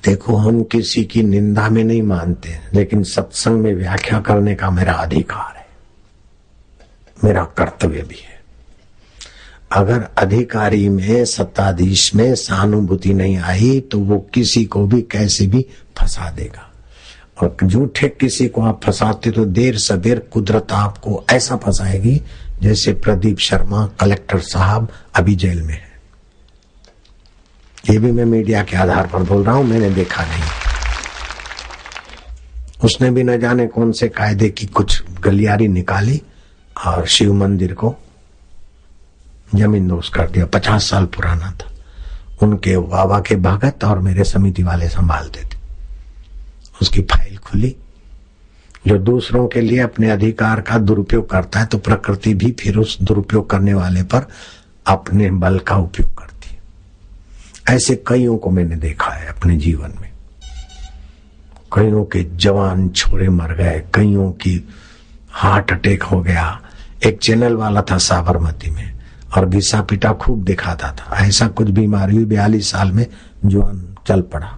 देखो, हम किसी की निंदा में नहीं मानते, लेकिन सत्संग में व्याख्या करने का मेरा अधिकार है, मेरा कर्तव्य भी है। अगर अधिकारी में, सत्ताधीश में सहानुभूति नहीं आई तो वो किसी को भी कैसे भी फंसा देगा। और झूठे किसी को आप फंसाते तो देर सबेर कुदरत आपको ऐसा फंसाएगी जैसे प्रदीप शर्मा कलेक्टर साहब अभी जेल में है। ये भी मैं मीडिया के आधार पर बोल रहा हूं, मैंने देखा नहीं। उसने भी न जाने कौन से कायदे की कुछ गलियारी निकाली और शिव मंदिर को जमींदोज कर दिया। 50 साल पुराना था। उनके बाबा के भगत और मेरे समिति वाले संभालते थे। उसकी फाइल खुली। जो दूसरों के लिए अपने अधिकार का दुरुपयोग करता है तो प्रकृति भी फिर उस दुरुपयोग करने वाले पर अपने बल का उपयोग करती है। ऐसे कईयों को मैंने देखा है अपने जीवन में। कईयों के जवान छोरे मर गए, कईयों की हार्ट अटैक हो गया। एक चैनल वाला था साबरमती में और घिसा पिटा खूब दिखाता था। ऐसा कुछ बीमारी हुई, 42 साल में जवान चल पड़ा।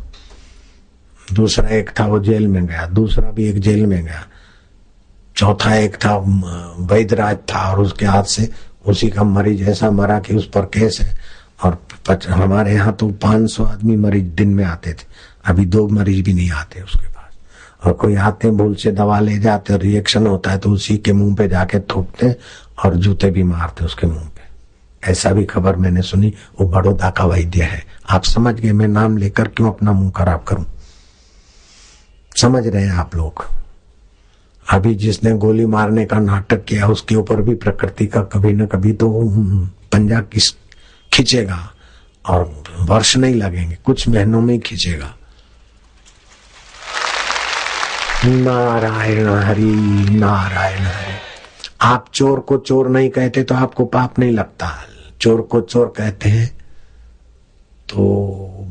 दूसरा एक था वो जेल में गया, दूसरा भी एक जेल में गया। चौथा एक था वैद्यराज था और उसके हाथ से उसी का मरीज ऐसा मरा कि उस पर केस है। और हमारे यहाँ तो 500 आदमी मरीज दिन में आते थे, अभी 2 मरीज भी नहीं आते उसके पास। और कोई आते भूल से दवा ले जाते और रिएक्शन होता है तो उसी के मुंह पे जाके थूकते और जूते भी मारते उसके मुंह पे। ऐसा भी खबर मैंने सुनी। वो बड़ौदा का वैद्य है। आप समझ गए मैं नाम लेकर क्यों अपना मुंह खराब करूं? समझ रहे हैं आप लोग? अभी जिसने गोली मारने का नाटक किया उसके ऊपर भी प्रकृति का कभी न कभी तो पंजा खींचेगा और वर्ष नहीं लगेंगे, कुछ महीनों में ही खींचेगा। नारायण हरि नारायण हरि। आप चोर को चोर नहीं कहते तो आपको पाप नहीं लगता। चोर को चोर कहते हैं तो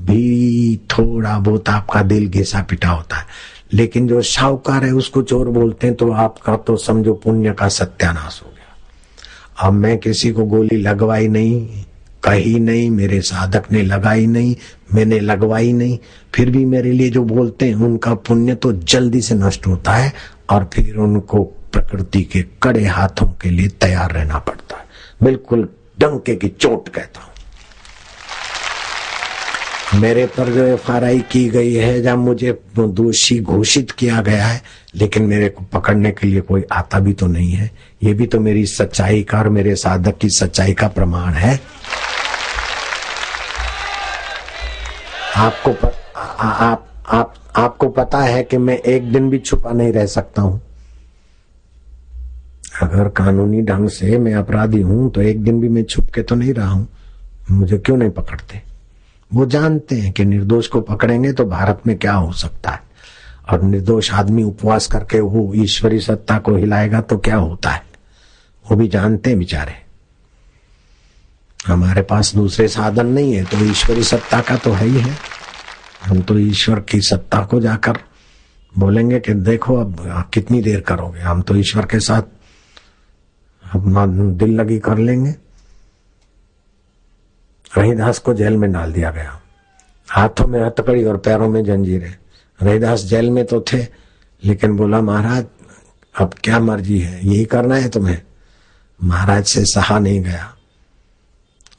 भी थोड़ा बहुत आपका दिल घिसा पिटा होता है। लेकिन जो साहूकार है उसको चोर बोलते हैं तो आपका तो समझो पुण्य का सत्यानाश हो गया। अब मैं किसी को गोली लगवाई नहीं, कही नहीं, मेरे साधक ने लगाई नहीं, मैंने लगवाई नहीं, फिर भी मेरे लिए जो बोलते हैं उनका पुण्य तो जल्दी से नष्ट होता है और फिर उनको प्रकृति के कड़े हाथों के लिए तैयार रहना पड़ता है। बिल्कुल डंके की चोट कहता हूं। मेरे पर जो FRI की गई है, जब मुझे दोषी घोषित किया गया है, लेकिन मेरे को पकड़ने के लिए कोई आता भी तो नहीं है। ये भी तो मेरी सच्चाई का और मेरे साधक की सच्चाई का प्रमाण है। आपको पता है कि मैं एक दिन भी छुपा नहीं रह सकता हूं। अगर कानूनी ढंग से मैं अपराधी हूं तो एक दिन भी मैं छुप के तो नहीं रहा हूं। मुझे क्यों नहीं पकड़ते? वो जानते हैं कि निर्दोष को पकड़ेंगे तो भारत में क्या हो सकता है, और निर्दोष आदमी उपवास करके वो ईश्वरी सत्ता को हिलाएगा तो क्या होता है। वो भी जानते हैं बेचारे। हमारे पास दूसरे साधन नहीं है तो ईश्वरी सत्ता का तो है ही है। हम तो ईश्वर की सत्ता को जाकर बोलेंगे कि देखो अब कितनी देर करोगे। हम तो ईश्वर के साथ अपना दिल लगी कर लेंगे। रहीदास को जेल में डाल दिया गया, हाथों में हथकड़ी और पैरों में जंजीरें। रहीदास जेल में तो थे लेकिन बोला महाराज अब क्या मर्जी है, यही करना है तुम्हें। महाराज से सहा नहीं गया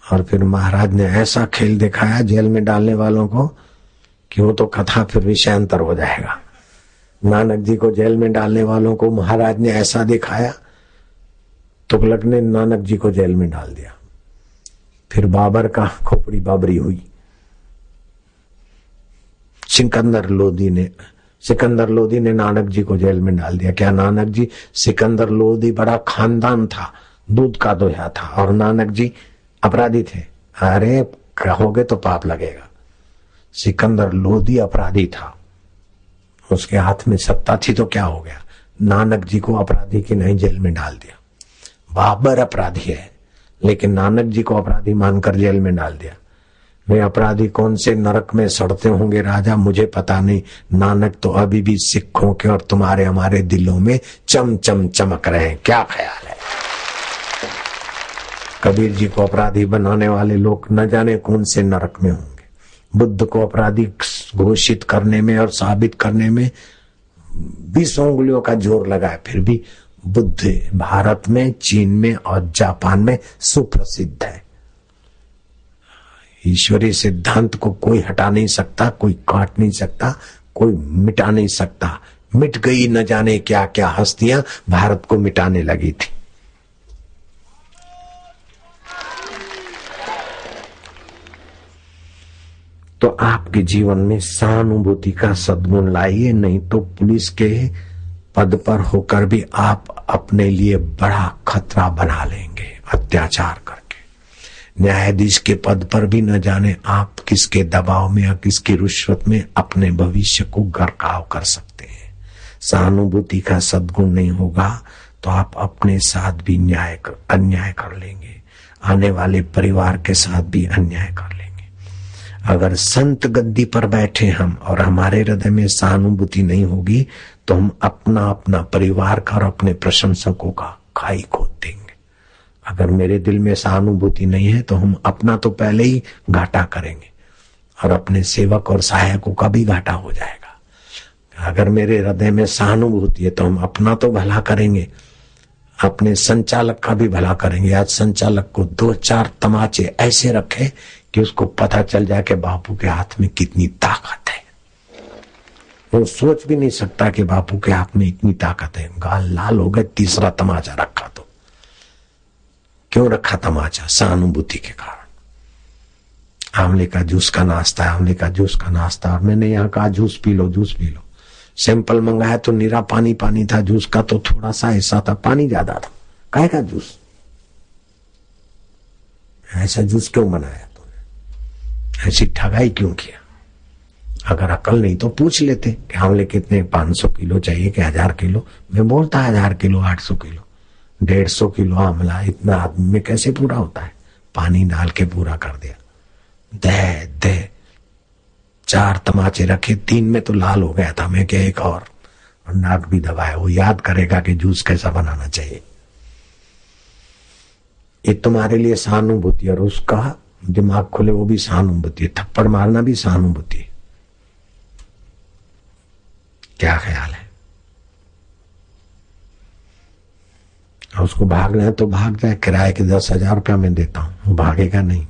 और फिर महाराज ने ऐसा खेल दिखाया जेल में डालने वालों को कि वो तो कथा फिर विषयांतर हो जाएगा। नानक जी को जेल में डालने वालों को महाराज ने ऐसा दिखाया, तुगलक ने नानक जी को जेल में डाल दिया। फिर बाबर का खोपड़ी बाबरी हुई। सिकंदर लोधी ने नानक जी को जेल में डाल दिया। क्या नानक जी? सिकंदर लोधी बड़ा खानदान था, दूध का दोहा था, और नानक जी अपराधी थे। अरे कहोगे तो पाप लगेगा। सिकंदर लोधी अपराधी था, उसके हाथ में सत्ता थी तो क्या हो गया? नानक जी को अपराधी की नहीं जेल में डाल दिया। बाबर अपराधी है लेकिन नानक जी को अपराधी मानकर जेल में डाल दिया। वे अपराधी कौन से नरक में सड़ते होंगे राजा, मुझे पता नहीं। नानक तो अभी भी सिखों के और तुम्हारे हमारे दिलों में चम चम चमक रहे हैं। क्या ख्याल है? कबीर जी को अपराधी बनाने वाले लोग न जाने कौन से नरक में होंगे। बुद्ध को अपराधी घोषित करने में और साबित करने में 20 उंगलियों का जोर लगाए, फिर भी बुद्ध भारत में, चीन में और जापान में सुप्रसिद्ध है। ईश्वरीय सिद्धांत को कोई हटा नहीं सकता, कोई काट नहीं सकता, कोई मिटा नहीं सकता। मिट गई न जाने क्या क्या हस्तियां भारत को मिटाने लगी थी। तो आपके जीवन में सहानुभूति का सद्गुण लाइए, नहीं तो पुलिस के पद पर होकर भी आप अपने लिए बड़ा खतरा बना लेंगे अत्याचार करके। न्यायाधीश के पद पर भी न जाने आप किसके दबाव में या किसकी रिश्वत में अपने भविष्य को गरकाव कर सकते हैं। सहानुभूति का सद्गुण नहीं होगा तो आप अपने साथ भी अन्याय कर लेंगे, आने वाले परिवार के साथ भी अन्याय कर लेंगे। अगर संत गद्दी पर बैठे हम और हमारे हृदय में सहानुभूति नहीं होगी तो हम अपना परिवार का और अपने प्रशंसकों का खाई खोद देंगे। अगर मेरे दिल में सहानुभूति नहीं है तो हम अपना तो पहले ही घाटा करेंगे और अपने सेवक और सहायकों का भी घाटा हो जाएगा। अगर मेरे हृदय में सहानुभूति है तो हम अपना तो भला करेंगे, अपने संचालक का भी भला करेंगे। आज संचालक को 2-4 तमाचे ऐसे रखे कि उसको पता चल जाए कि बापू के हाथ में कितनी ताकत है। वो सोच भी नहीं सकता कि बापू के हाथ में इतनी ताकत है। गाल लाल हो गए, तीसरा तमाचा रखा। तो क्यों रखा तमाचा? सहानुभूति के कारण। आंवले का जूस का नाश्ता है, आंवले का जूस का नाश्ता, और मैंने यहाँ कहा juice P low, juice P low. Sample मंगाया तो निरा पानी पानी था, जूस का तो थोड़ा सा हिस्सा था, पानी ज्यादा था। काहे का जूस? ऐसा जूस क्यों बनाया तूने? ऐसी ठगाई क्यों किया? अगर अकल नहीं तो पूछ लेते कि आंवले कितने, 500 किलो चाहिए कि 1000 किलो? मैं बोलता 1000 किलो, 800 किलो, 150 किलो आंवला इतना आदमी में कैसे पूरा होता है? पानी डाल के पूरा कर दिया। दे 4 तमाचे रखे, 3 में तो लाल हो गया था। मैं क्या एक और नाक भी दबाया। वो याद करेगा कि जूस कैसा बनाना चाहिए। ये तुम्हारे लिए सहानुभूति, और उसका दिमाग खुले वो भी सहानुभूति है। थप्पड़ मारना भी सहानुभूति है। क्या ख्याल है? और उसको भागना है तो भाग जाए, किराए के 10,000 रुपया मैं देता हूं, वो भागेगा नहीं।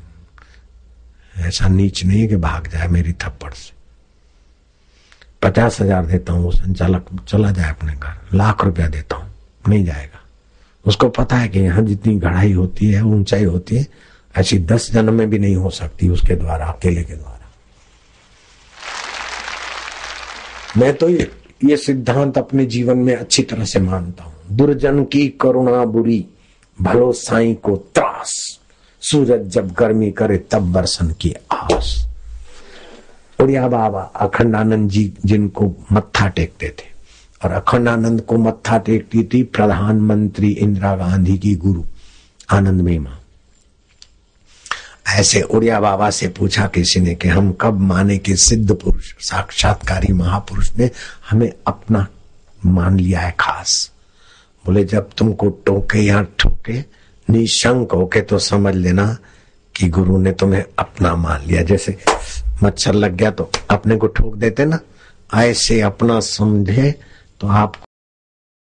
ऐसा नीच नहीं है कि भाग जाए मेरी थप्पड़ से। 50,000 देता हूं, वो संचालक चला जाए अपने घर। 1,00,000 रुपया देता हूं, नहीं जाएगा। उसको पता है कि यहाँ जितनी गढ़ाई होती है, ऊंचाई होती है, ऐसी 10 जन्म में भी नहीं हो सकती उसके द्वारा, अकेले के द्वारा। मैं तो ये सिद्धांत अपने जीवन में अच्छी तरह से मानता हूं। दुर्जन की करुणा बुरी, भलो साईं को त्रास। सूरज जब गर्मी करे तब बरसन की आस। उड़िया बाबा अखंडानंद जी जिनको मत्था टेकते थे, और अखंडानंद को मत्था टेकती थी प्रधानमंत्री इंदिरा गांधी की गुरु आनंदमयी मां। ऐसे उड़िया बाबा से पूछा किसी ने कि हम कब माने कि सिद्ध पुरुष, साक्षात्कारी महापुरुष ने हमें अपना मान लिया है खास? बोले जब तुमको टोके या ठोके, निशंक होके तो समझ लेना कि गुरु ने तुम्हें अपना मान लिया। जैसे मच्छर लग गया तो अपने को ठोक देते ना, ऐसे अपना समझे तो आप